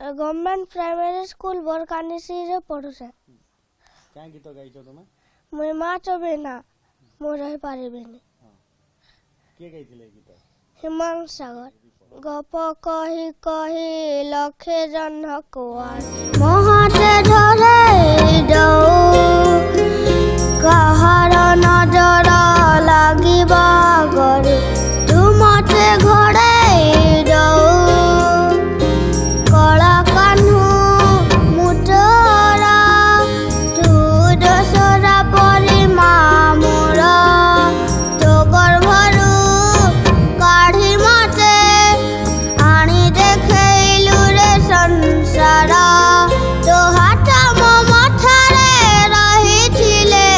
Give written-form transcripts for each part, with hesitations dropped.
Government primary school बरकानीसी रे पढ़ु से क्या गीत गाइछो तुमे मुई माच बिना मु रही पारिबिनी के गाइथिले गीत हिमांशु सागर गप कही कही लखे जन्ह कुआर मोहते धरे जाऊ कहार नजर लागिबा गरे तू मते घोड़े जाऊ कला कान्हू मुटरा तू दसरा परी मामुरा तो गर्भरू काढ़ी मते आनी देखैलु रे संसार तो हाथ मो मथारे रहिथिले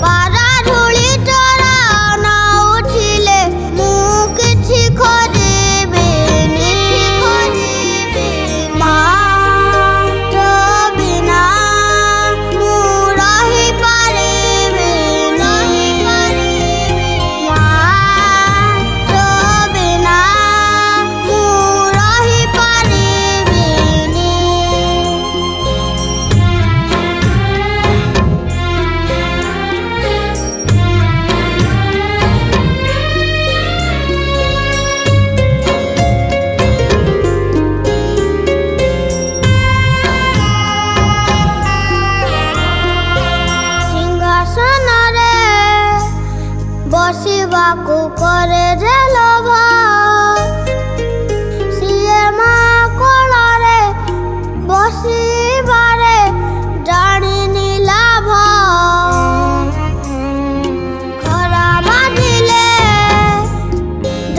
पारा धूली तोरा ना उठिले मु किछि खोजिबिनी मा तो बिना मु रहि पारिबिनी मा तो बिना मु रहि पारिबिनी सिंहासନରେ ବସିବାକୁ କରେ ଯେ ଲୋଭ ସିଏ ମା କୋଳରେ ବସିବାରେ ଜାଣିନି ଲାଭ ଖରା ବାଜିଲେ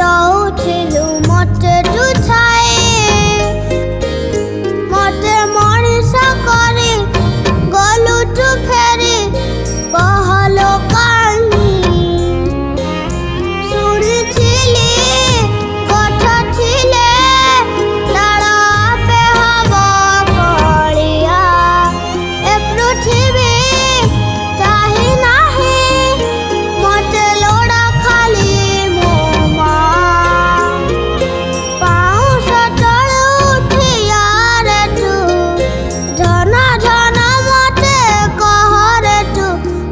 ଦଉଥିଲୁ ମତେ ତୁ ଛାଇ ମତେ ମଣିଷ କରି ଗଲୁ ତୁ ଫେରି कहलो कानी शुणिथिली गठ थिले डाल पे हब कलिया ए पृथ्वी चाही नाही मते लोड़ा खाली मो मा पाउस तळु उठिया रे तू झन झन मते कहरे तू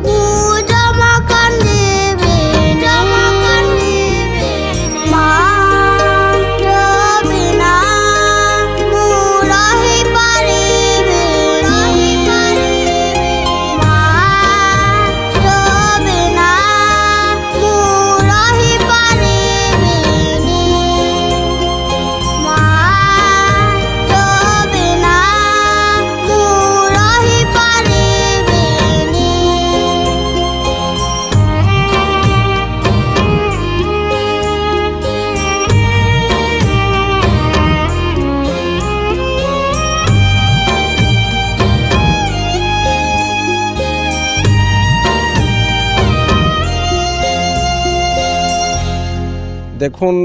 मु जमा कांदिबी मा तो बिना मु रहि पारिबिनी मा तो बिना मु रहि पारिबिनी मा तो बिना मु रहि पारिबिनी देखुन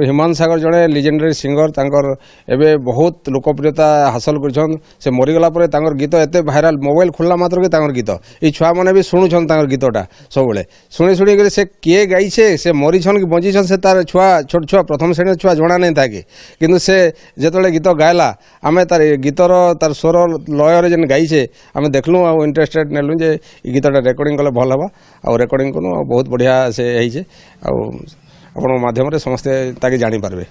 हिमांशु सागर जड़े लिजेंडरी सिंगर तांकर एबे बहुत लोकप्रियता हासिल कर से मरीगला पर तांकर गीत एते भाइराल मोबाइल खोलला मात्र के तांकर गीत ई छुआ माने भी शुणुछन तांकर गीतटा सब शुणी शुणी कर से किए गाइछे से मरीछन कि बंचीछन से तार छुआ छोट छुआ प्रथम श्रेणी छुआ जणा नहीं था किंतु से जेतले गीत गायला आमे तार गीतर तार स्वर लय रे जेन गाइछे आमे देखलु आ इंटरेस्टेड नेलु जे ई गीतटा रेकर्डिंग कले भल हबा आ रेकर्डिंग कनु बहुत बढ़िया से होइछे आ आपण माध्यम रे समस्ते ताके जानि पारबे।